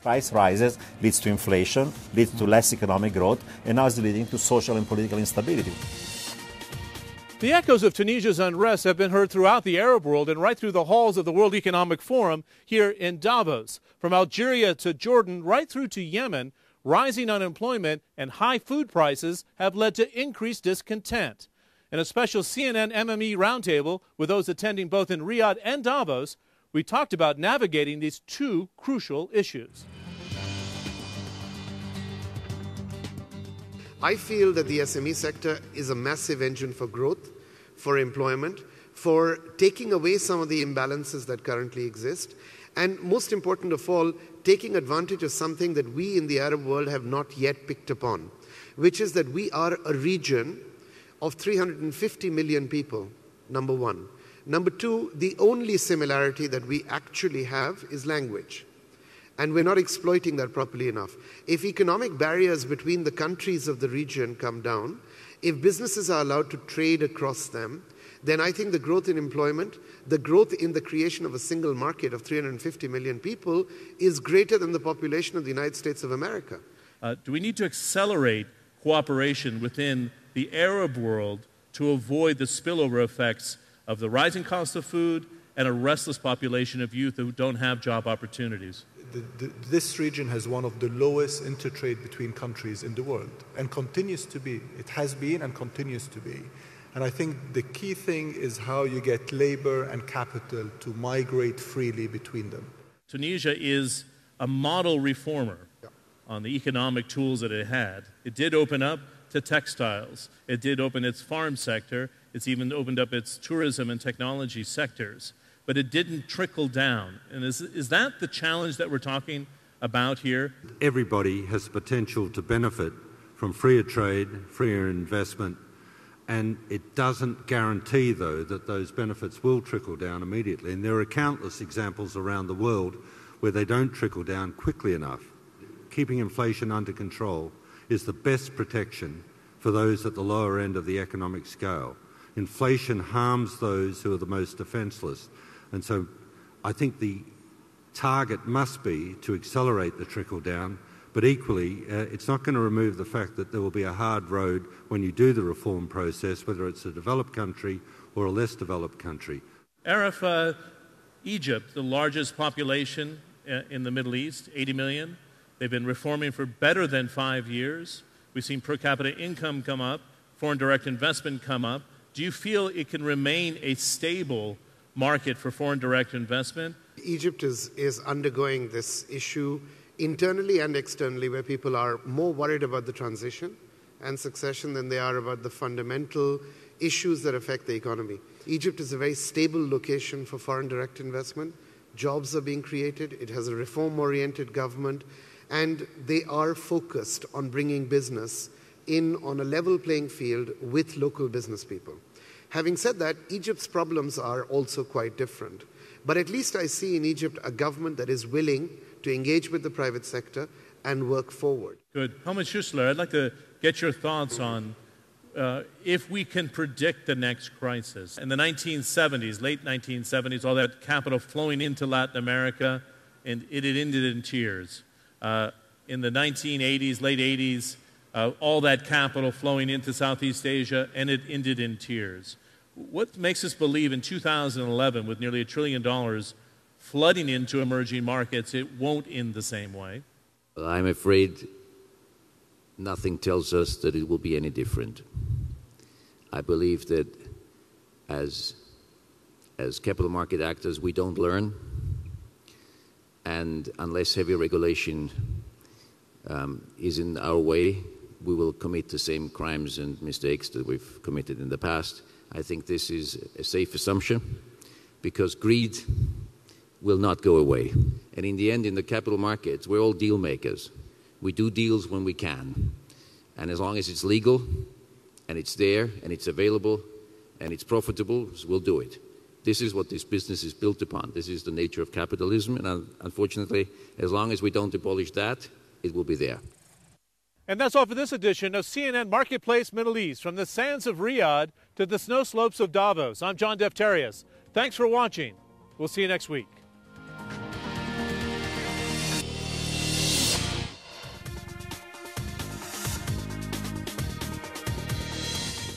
Price rises leads to inflation, leads to less economic growth, and now is leading to social and political instability. The echoes of Tunisia's unrest have been heard throughout the Arab world and right through the halls of the World Economic Forum here in Davos. From Algeria to Jordan, right through to Yemen, rising unemployment and high food prices have led to increased discontent. In a special CNN MME roundtable with those attending both in Riyadh and Davos, we talked about navigating these two crucial issues. I feel that the SME sector is a massive engine for growth, for employment, for taking away some of the imbalances that currently exist, and most important of all, taking advantage of something that we in the Arab world have not yet picked upon, which is that we are a region of 350 million people, number one. Number two, the only similarity that we actually have is language. And we're not exploiting that properly enough. If economic barriers between the countries of the region come down, if businesses are allowed to trade across them, then I think the growth in employment, the growth in the creation of a single market of 350 million people is greater than the population of the United States of America. Do we need to accelerate cooperation within the Arab world to avoid the spillover effects of the rising cost of food and a restless population of youth who don't have job opportunities? This region has one of the lowest intertrade between countries in the world and continues to be. It has been and continues to be. And I think the key thing is how you get labor and capital to migrate freely between them. Tunisia is a model reformer on the economic tools that it had. It did open up to textiles. It did open its farm sector. It's even opened up its tourism and technology sectors. But it didn't trickle down. And is that the challenge that we're talking about here? Everybody has potential to benefit from freer trade, freer investment, and it doesn't guarantee, though, that those benefits will trickle down immediately. And there are countless examples around the world where they don't trickle down quickly enough. Keeping inflation under control is the best protection for those at the lower end of the economic scale. Inflation harms those who are the most defenceless. And so I think the target must be to accelerate the trickle down, but equally it's not going to remove the fact that there will be a hard road when you do the reform process, whether it's a developed country or a less developed country. Arif, Egypt, the largest population in the Middle East, 80 million. They've been reforming for better than 5 years. We've seen per capita income come up, foreign direct investment come up. Do you feel it can remain a stable market for foreign direct investment? Egypt is undergoing this issue internally and externally, where people are more worried about the transition and succession than they are about the fundamental issues that affect the economy. Egypt is a very stable location for foreign direct investment. Jobs are being created. It has a reform-oriented government, and they are focused on bringing business in on a level playing field with local business people. Having said that, Egypt's problems are also quite different. But at least I see in Egypt a government that is willing to engage with the private sector and work forward. Good. Helmut Schussler, I'd like to get your thoughts on if we can predict the next crisis. In the 1970s, late 1970s, all that capital flowing into Latin America, and it had ended in tears. In the 1980s, late 80s, all that capital flowing into Southeast Asia, and it ended in tears. What makes us believe in 2011, with nearly $1 trillion flooding into emerging markets, it won't end the same way? Well, I'm afraid nothing tells us that it will be any different. I believe that as capital market actors, we don't learn, and unless heavy regulation is in our way, we will commit the same crimes and mistakes that we've committed in the past. I think this is a safe assumption because greed will not go away. And in the end, in the capital markets, we're all deal makers. We do deals when we can. And as long as it's legal and it's there and it's available and it's profitable, we'll do it. This is what this business is built upon. This is the nature of capitalism. And unfortunately, as long as we don't abolish that, it will be there. And that's all for this edition of CNN Marketplace Middle East. From the sands of Riyadh to the snow slopes of Davos, I'm John Defterios. Thanks for watching. We'll see you next week.